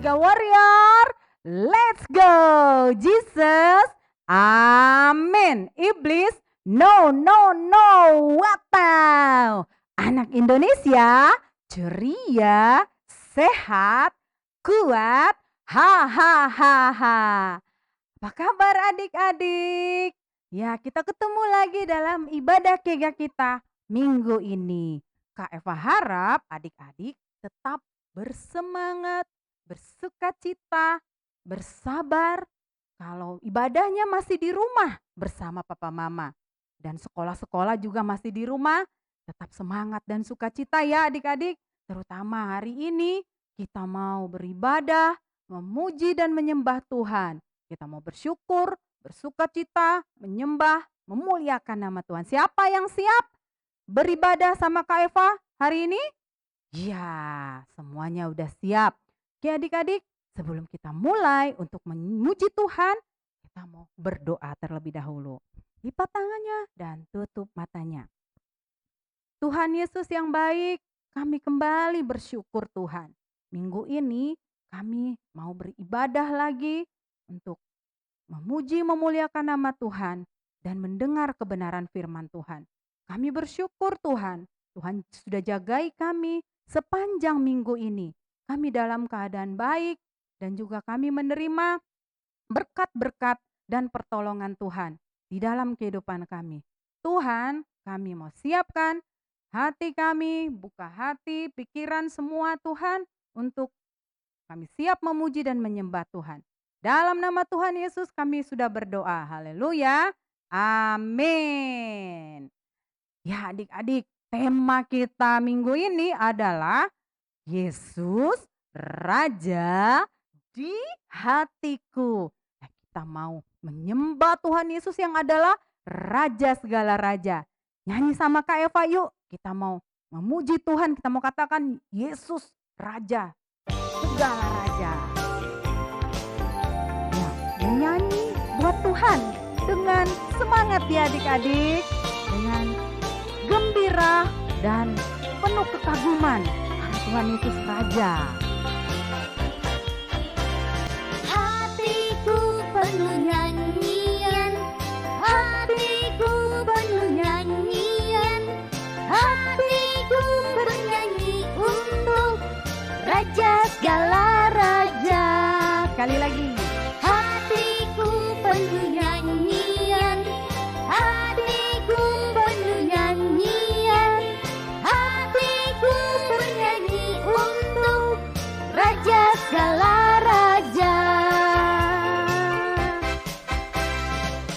Kega Warrior, let's go! Jesus, amin. Iblis, no, no, no, wow. Anak Indonesia, ceria, sehat, kuat, ha ha ha ha. Apa kabar adik-adik? Ya, kita ketemu lagi dalam ibadah Kega kita minggu ini. Kak Eva harap adik-adik tetap bersemangat, bersukacita, bersabar. Kalau ibadahnya masih di rumah bersama papa mama. Dan sekolah-sekolah juga masih di rumah, tetap semangat dan sukacita ya adik-adik. Terutama hari ini kita mau beribadah, memuji dan menyembah Tuhan. Kita mau bersyukur, bersukacita, menyembah, memuliakan nama Tuhan. Siapa yang siap beribadah sama Kak Eva hari ini? Ya, semuanya udah siap. Oke adik-adik, sebelum kita mulai untuk memuji Tuhan, kita mau berdoa terlebih dahulu. Lipat tangannya dan tutup matanya. Tuhan Yesus yang baik, kami kembali bersyukur Tuhan. Minggu ini kami mau beribadah lagi untuk memuji memuliakan nama Tuhan dan mendengar kebenaran firman Tuhan. Kami bersyukur Tuhan, Tuhan sudah jagai kami sepanjang minggu ini. Kami dalam keadaan baik dan juga kami menerima berkat-berkat dan pertolongan Tuhan di dalam kehidupan kami. Tuhan, kami mau siapkan hati kami, buka hati, pikiran semua Tuhan untuk kami siap memuji dan menyembah Tuhan. Dalam nama Tuhan Yesus kami sudah berdoa. Haleluya. Amin. Ya adik-adik, tema kita minggu ini adalah Yesus Raja di hatiku. Nah, kita mau menyembah Tuhan Yesus yang adalah Raja segala Raja. Nyanyi sama Kak Eva yuk. Kita mau memuji Tuhan, kita mau katakan Yesus Raja segala Raja. Ya, menyanyi buat Tuhan dengan semangat ya adik-adik. Dengan gembira dan penuh kekaguman karena Tuhan Yesus Raja. Hatiku penuh nyanyian, hatiku penuh nyanyian, hatiku bernyanyi untuk Raja segala Raja. Sekali lagi. Hatiku penuh nyanyian, hatiku penuh nyanyian, hatiku bernyanyi untuk Raja segala Raja.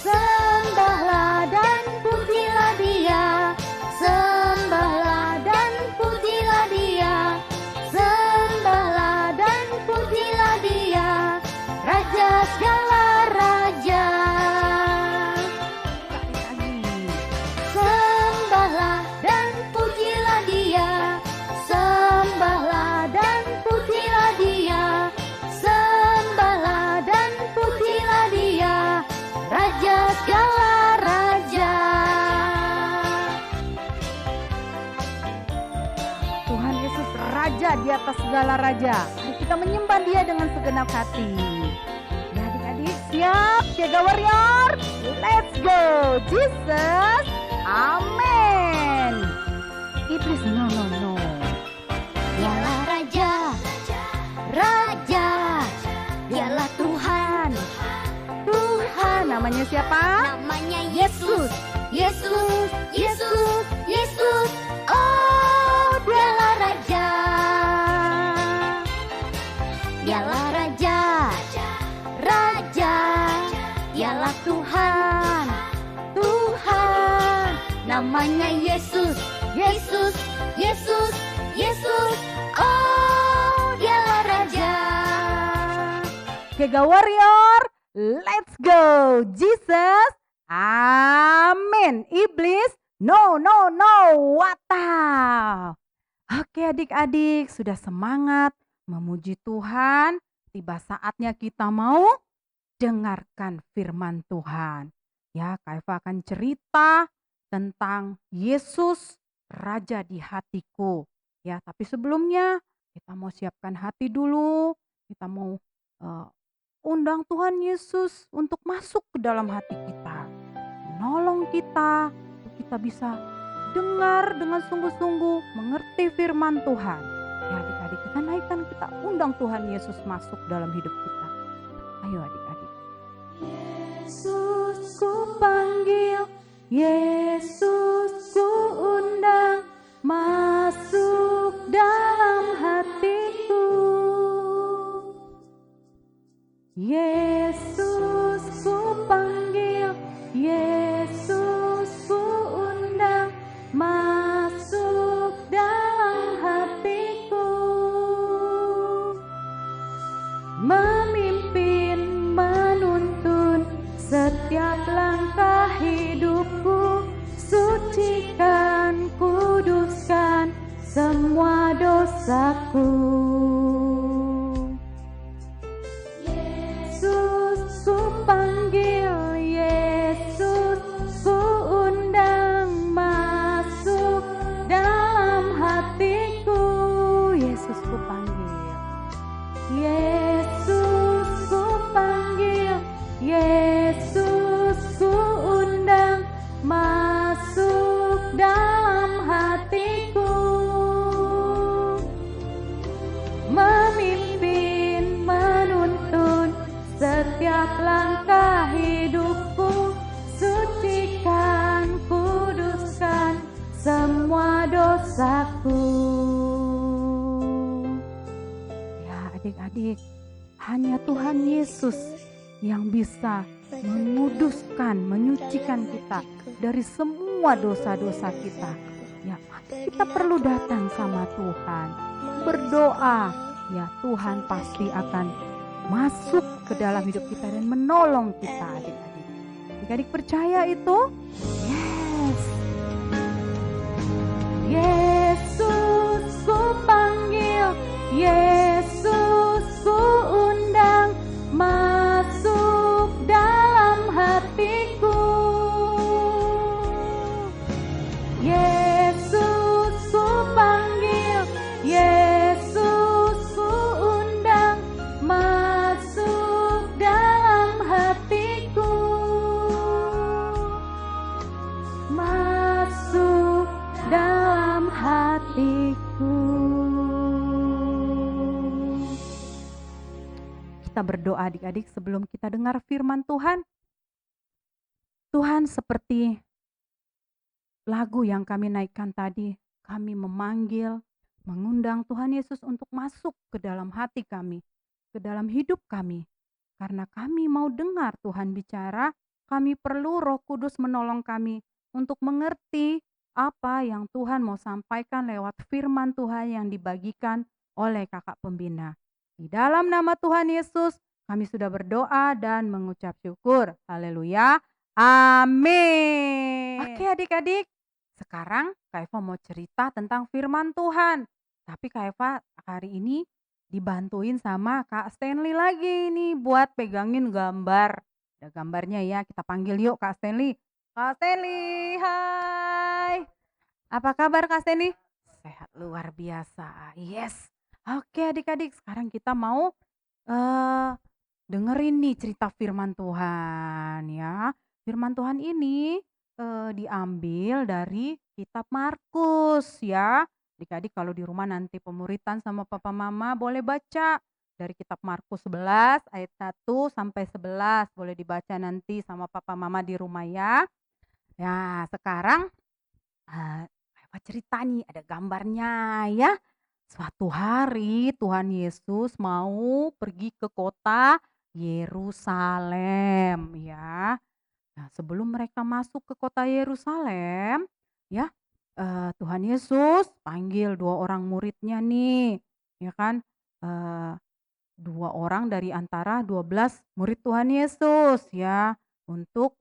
Sembahlah dan pujilah Dia, sembahlah dan pujilah Dia, sembahlah dan pujilah Dia, Raja segala Raja. Sembahlah dan pujilah Dia, sembahlah dan pujilah Dia, sembahlah dan pujilah Dia, Raja segala Raja. Tuhan Yesus Raja di atas segala Raja. Mari kita menyembah Dia dengan segenap hati. Ya adik-adik siap? Kega Warrior, let's go! Jesus, amin. Iblis, no, no, no. Dialah Raja, Raja, Dialah Tuhan, Tuhan, namanya siapa? namanya Yesus, Yesus, Yesus, Yesus. Oh, Dialah Raja, Dialah Raja, Raja, Dialah Tuhan, Tuhan. Namanya Yesus, Yesus, Yesus, Yesus. Oh, Dialah Raja. Kega Warrior, let's go! Jesus, amin. Iblis, no, no, no, wataw. Oke adik-adik, sudah semangat memuji Tuhan. Tiba saatnya kita mau dengarkan firman Tuhan. Ya, Kak Eva akan cerita tentang Yesus Raja di hatiku. Ya, tapi sebelumnya kita mau siapkan hati dulu. kita mau undang Tuhan Yesus untuk masuk ke dalam hati kita, menolong kita, untuk kita bisa dengar dengan sungguh-sungguh, mengerti firman Tuhan. Ya adik-adik, kita naikkan, kita undang Tuhan Yesus masuk dalam hidup kita. Ayo adik-adik. Yesus ku panggil, Yesus ku undang, masuk dalam hatiku. Yesus ku panggil, Yesus ku undang, masuk dalam hatiku. Memimpin, menuntun setiap langkah hidupku, sucikan, kuduskan semua dosaku. Yesus ku panggil, Yesus ku undang, masuk dalam hatiku. Yesus ku panggil, Yesus ku panggil, Yesus ku undang, masuk dalam hatiku. Memimpin, menuntun setiap langkah hidupku, sucikan, kuduskan semua dosaku. Ya adik-adik, hanya Tuhan Yesus yang bisa menguduskan, menyucikan kita dari semua dosa-dosa kita. Ya, kita perlu datang sama Tuhan, berdoa. Ya, Tuhan pasti akan masuk ke dalam hidup kita dan menolong kita, adik-adik. Adik-adik percaya itu? Yes. Yesus ku panggil, Yesus ku undang, masuk dalam hatiku. Yesus ku panggil, Yesus ku undang, masuk dalam hatiku. Masuk dalam hatiku. Kita berdoa adik-adik sebelum kita dengar firman Tuhan. Tuhan, seperti lagu yang kami naikkan tadi, kami memanggil, mengundang Tuhan Yesus untuk masuk ke dalam hati kami, ke dalam hidup kami. Karena kami mau dengar Tuhan bicara, kami perlu Roh Kudus menolong kami untuk mengerti apa yang Tuhan mau sampaikan lewat firman Tuhan yang dibagikan oleh kakak pembina. Di dalam nama Tuhan Yesus, kami sudah berdoa dan mengucap syukur. Haleluya. Amin. Oke adik-adik, sekarang Kak Eva mau cerita tentang firman Tuhan. Tapi Kak Eva hari ini dibantuin sama Kak Stanley lagi nih buat pegangin gambar. Ada gambarnya ya, kita panggil yuk Kak Stanley. Kak Stanley, hai. Apa kabar Kak Stanley? Sehat luar biasa. Yes. Oke adik-adik, sekarang kita mau dengerin nih cerita firman Tuhan ya. Firman Tuhan ini diambil dari kitab Markus ya. Adik-adik kalau di rumah nanti pemuritan sama papa mama boleh baca dari kitab Markus 11 ayat 1 sampai 11. Boleh dibaca nanti sama papa mama di rumah ya. Ya, sekarang apa cerita nih, ada gambarnya ya. Suatu hari Tuhan Yesus mau pergi ke kota Yerusalem ya. Nah, sebelum mereka masuk ke kota Yerusalem, ya, Tuhan Yesus panggil 2 orang muridnya nih, ya kan, eee, 2 orang dari antara 12 murid Tuhan Yesus ya, untuk,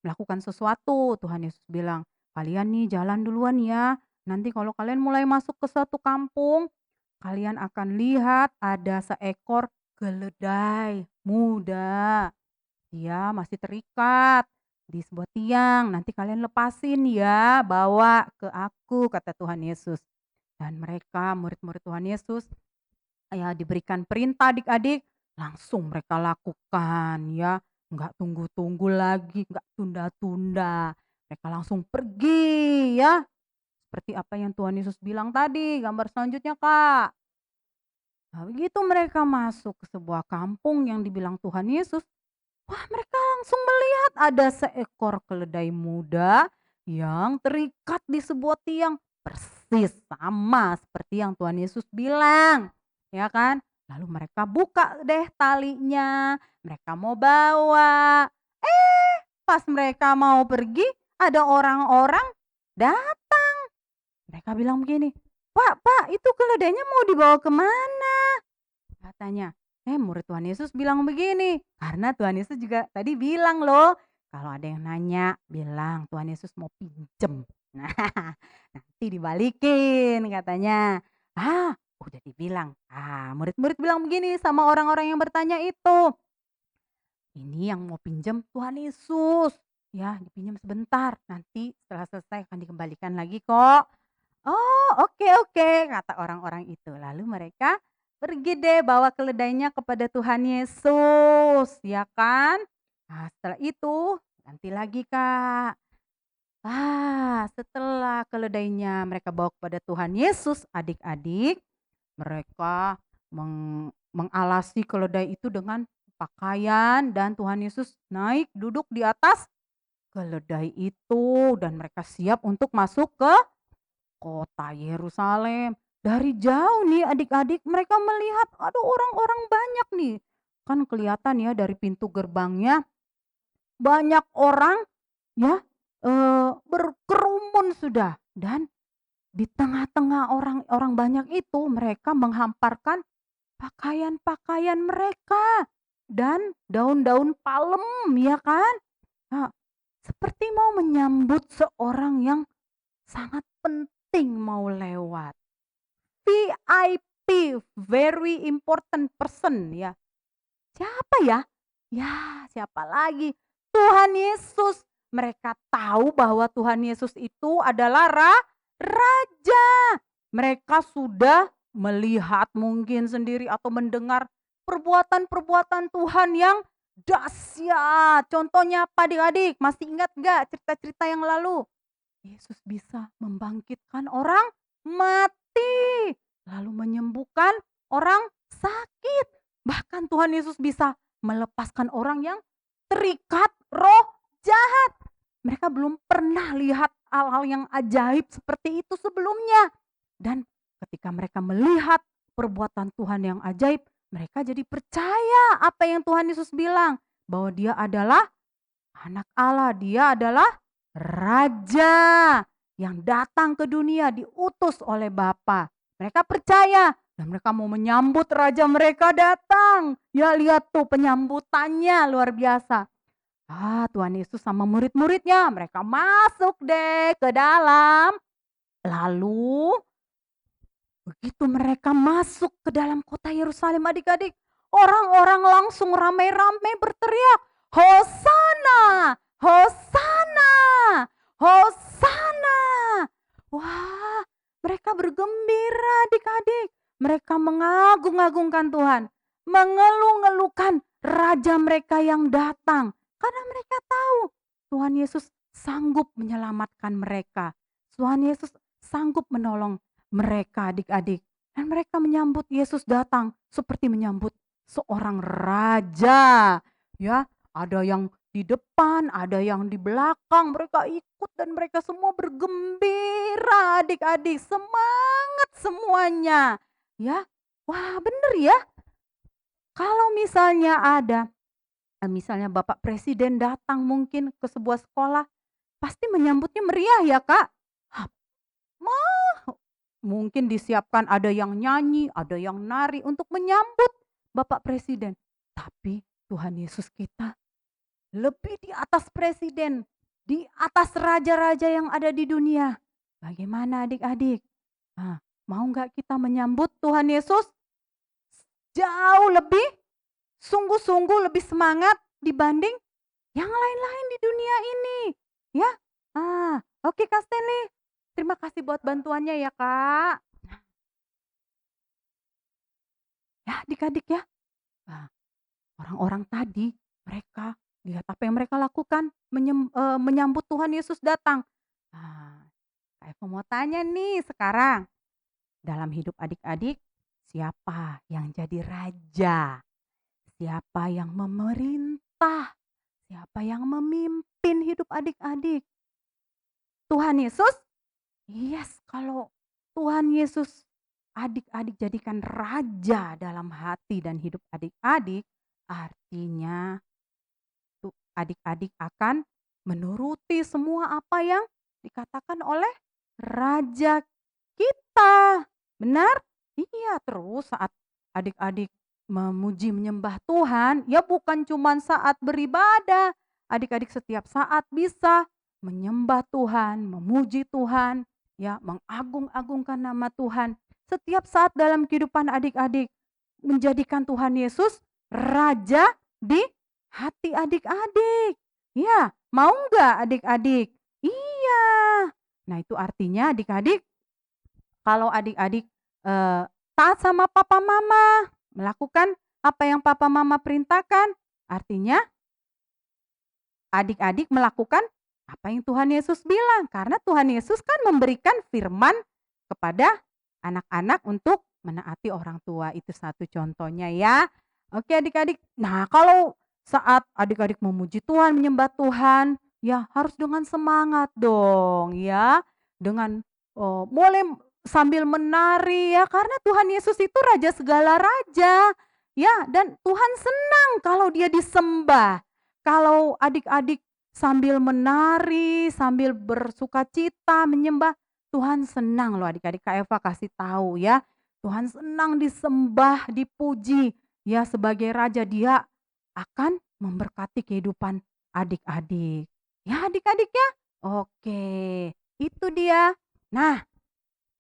melakukan sesuatu. Tuhan Yesus bilang, "Kalian nih jalan duluan ya, nanti kalau kalian mulai masuk ke suatu kampung, kalian akan lihat ada seekor keledai muda. Dia masih terikat di sebuah tiang, nanti kalian lepasin ya, bawa ke aku," kata Tuhan Yesus. Dan mereka murid-murid Tuhan Yesus ya diberikan perintah adik-adik, langsung mereka lakukan ya, nggak tunggu-tunggu lagi, nggak tunda-tunda. Mereka langsung pergi ya, seperti apa yang Tuhan Yesus bilang tadi. Gambar selanjutnya, Kak. Nah, begitu mereka masuk ke sebuah kampung yang dibilang Tuhan Yesus, wah mereka langsung melihat ada seekor keledai muda yang terikat di sebuah tiang, persis sama seperti yang Tuhan Yesus bilang, ya kan? Lalu mereka buka deh talinya, mereka mau bawa. Pas mereka mau pergi, ada orang-orang datang. Mereka bilang begini, Pak, itu keledainya mau dibawa kemana? Katanya, murid Tuhan Yesus bilang begini, karena Tuhan Yesus juga tadi bilang loh, kalau ada yang nanya, bilang Tuhan Yesus mau pinjem. Nah, nanti dibalikin katanya. Udah dibilang. Murid-murid bilang begini sama orang-orang yang bertanya itu. Ini yang mau pinjem Tuhan Yesus. Ya, dipinjam sebentar. Nanti setelah selesai akan dikembalikan lagi kok. Oh, oke oke, kata orang-orang itu. Lalu mereka pergi deh bawa keledainya kepada Tuhan Yesus, ya kan? Nah, setelah itu nanti lagi, Kak. Setelah keledainya mereka bawa kepada Tuhan Yesus, adik-adik, mereka mengalasi keledai itu dengan pakaian dan Tuhan Yesus naik duduk di atas keledai itu dan mereka siap untuk masuk ke kota Yerusalem. Dari jauh nih adik-adik mereka melihat ada orang-orang banyak nih. Kan kelihatan ya dari pintu gerbangnya banyak orang ya berkerumun sudah dan di tengah-tengah orang-orang banyak itu mereka menghamparkan pakaian-pakaian mereka dan daun-daun palem ya kan? Nah, seperti mau menyambut seorang yang sangat penting mau lewat. VIP, very important person ya. Siapa ya? Ya, siapa lagi? Tuhan Yesus. Mereka tahu bahwa Tuhan Yesus itu adalah raja. Mereka sudah melihat mungkin sendiri atau mendengar perbuatan-perbuatan Tuhan yang dahsyat. Contohnya apa adik-adik? Masih ingat gak cerita-cerita yang lalu? Yesus bisa membangkitkan orang mati, lalu menyembuhkan orang sakit. Bahkan Tuhan Yesus bisa melepaskan orang yang terikat roh jahat. Mereka belum pernah lihat hal-hal yang ajaib seperti itu sebelumnya. Dan ketika mereka melihat perbuatan Tuhan yang ajaib, mereka jadi percaya apa yang Tuhan Yesus bilang. Bahwa dia adalah anak Allah, dia adalah raja yang datang ke dunia diutus oleh Bapa. Mereka percaya dan mereka mau menyambut raja mereka datang. Ya lihat tuh penyambutannya luar biasa. Tuhan Yesus sama murid-muridnya, mereka masuk deh ke dalam. Lalu begitu mereka masuk ke dalam kota Yerusalem adik-adik, orang-orang langsung ramai-ramai berteriak, Hosana, Hosana, Hosana. Wah, mereka bergembira adik-adik. Mereka mengagung-agungkan Tuhan, mengeluh-ngeluhkan raja mereka yang datang. Karena mereka tahu Tuhan Yesus sanggup menyelamatkan mereka. Tuhan Yesus sanggup menolong mereka adik-adik. Dan mereka menyambut Yesus datang seperti menyambut seorang raja. Ya, ada yang di depan, ada yang di belakang. Mereka ikut dan mereka semua bergembira adik-adik. Semangat semuanya. Ya, wah bener ya. Kalau misalnya ada, misalnya Bapak Presiden datang mungkin ke sebuah sekolah, pasti menyambutnya meriah ya Kak. Mungkin disiapkan ada yang nyanyi, ada yang nari untuk menyambut Bapak Presiden. Tapi Tuhan Yesus kita lebih di atas presiden, di atas raja-raja yang ada di dunia. Bagaimana adik-adik? Mau nggak kita menyambut Tuhan Yesus jauh lebih sungguh-sungguh lebih semangat dibanding yang lain-lain di dunia ini? Ya, oke Kak Stanley. Terima kasih buat bantuannya ya Kak. adik-adik ya. Nah, orang-orang tadi mereka lihat apa yang mereka lakukan menyambut Tuhan Yesus datang. Nah, Kak Eva mau tanya nih sekarang, dalam hidup adik-adik siapa yang jadi raja? Siapa yang memerintah? Siapa yang memimpin hidup adik-adik? Tuhan Yesus? Yes, kalau Tuhan Yesus adik-adik jadikan raja dalam hati dan hidup adik-adik, artinya adik-adik akan menuruti semua apa yang dikatakan oleh raja kita. Benar? Iya, terus saat adik-adik memuji menyembah Tuhan, ya bukan cuma saat beribadah. Adik-adik setiap saat bisa menyembah Tuhan, memuji Tuhan, ya mengagung-agungkan nama Tuhan. Setiap saat dalam kehidupan adik-adik menjadikan Tuhan Yesus raja di hati adik-adik. Ya, mau nggak adik-adik? Iya. Nah, itu artinya adik-adik, kalau adik-adik taat sama papa mama, melakukan apa yang papa mama perintahkan, artinya adik-adik melakukan apa yang Tuhan Yesus bilang. Karena Tuhan Yesus kan memberikan firman kepada anak-anak untuk menaati orang tua. Itu satu contohnya ya. Oke adik-adik. Nah, kalau saat adik-adik memuji Tuhan, menyembah Tuhan, ya harus dengan semangat dong ya. Dengan boleh sambil menari ya, karena Tuhan Yesus itu raja segala raja. Ya, dan Tuhan senang kalau dia disembah. Kalau adik-adik sambil menari, sambil bersukacita menyembah, Tuhan senang loh adik-adik. Kak Eva kasih tahu ya. Tuhan senang disembah, dipuji. Ya, sebagai raja dia akan memberkati kehidupan adik-adik. Ya adik-adik ya. Oke, itu dia. Nah,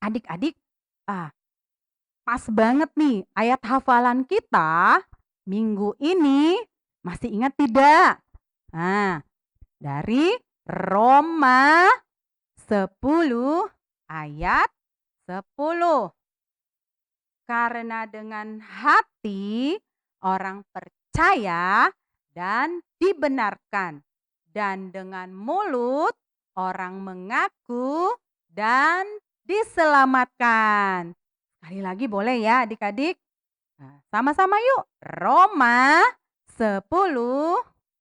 adik-adik, pas banget nih ayat hafalan kita minggu ini. Masih ingat tidak? Nah, dari Roma 10 ayat 10. Karena dengan hati orang percaya dan dibenarkan, dan dengan mulut orang mengaku dan diselamatkan. Sekali lagi boleh ya adik-adik? Nah, sama-sama yuk. Roma 10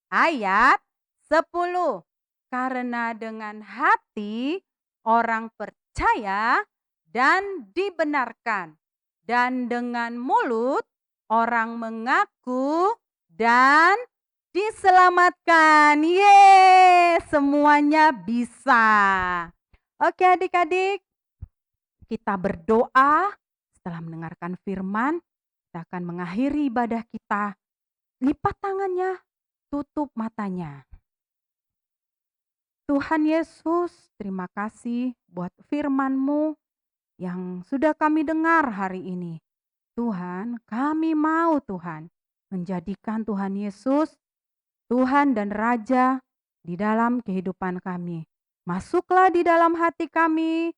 ayat 10. Karena dengan hati orang percaya dan dibenarkan, dan dengan mulut orang mengaku dan diselamatkan. Yeay, semuanya bisa. Oke adik-adik, kita berdoa setelah mendengarkan firman. Kita akan mengakhiri ibadah kita. Lipat tangannya, tutup matanya. Tuhan Yesus, terima kasih buat firman-Mu yang sudah kami dengar hari ini. Tuhan, kami mau Tuhan menjadikan Tuhan Yesus Tuhan dan Raja di dalam kehidupan kami. Masuklah di dalam hati kami,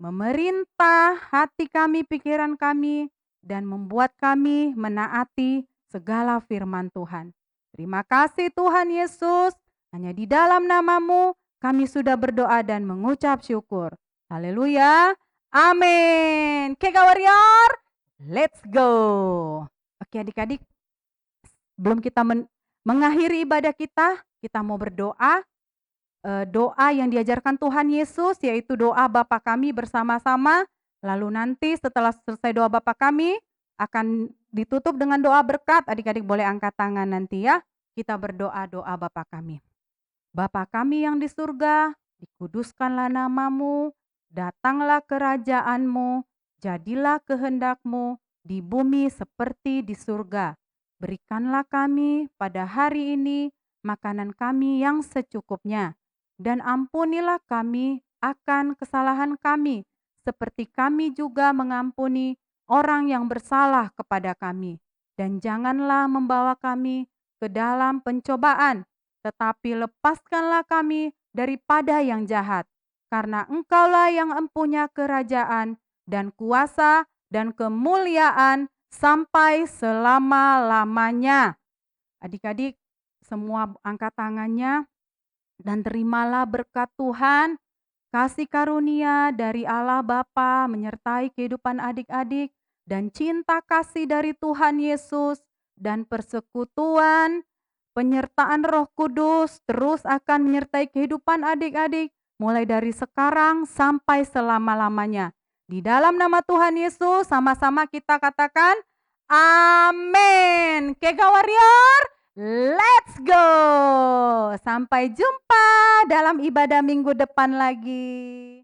memerintah hati kami, pikiran kami, dan membuat kami menaati segala firman Tuhan. Terima kasih Tuhan Yesus, hanya di dalam nama-Mu kami sudah berdoa dan mengucap syukur. Haleluya, amin. Keka Warrior, let's go. Oke adik-adik, sebelum kita mengakhiri ibadah kita mau berdoa. Doa yang diajarkan Tuhan Yesus, yaitu doa Bapa kami bersama-sama. Lalu nanti setelah selesai doa Bapa kami, akan ditutup dengan doa berkat. Adik-adik boleh angkat tangan nanti ya. Kita berdoa doa Bapa kami. Bapa kami yang di surga, dikuduskanlah nama-Mu, datanglah kerajaan-Mu, jadilah kehendak-Mu di bumi seperti di surga. Berikanlah kami pada hari ini makanan kami yang secukupnya. Dan ampunilah kami akan kesalahan kami, seperti kami juga mengampuni orang yang bersalah kepada kami. Dan janganlah membawa kami ke dalam pencobaan, tetapi lepaskanlah kami daripada yang jahat. Karena Engkaulah yang empunya kerajaan dan kuasa dan kemuliaan sampai selama-lamanya. Adik-adik semua angkat tangannya dan terimalah berkat Tuhan, kasih karunia dari Allah Bapa menyertai kehidupan adik-adik dan cinta kasih dari Tuhan Yesus dan persekutuan penyertaan Roh Kudus terus akan menyertai kehidupan adik-adik mulai dari sekarang sampai selama-lamanya. Di dalam nama Tuhan Yesus sama-sama kita katakan amin. Kega Warrior, let's go. Sampai jumpa dalam ibadah minggu depan lagi.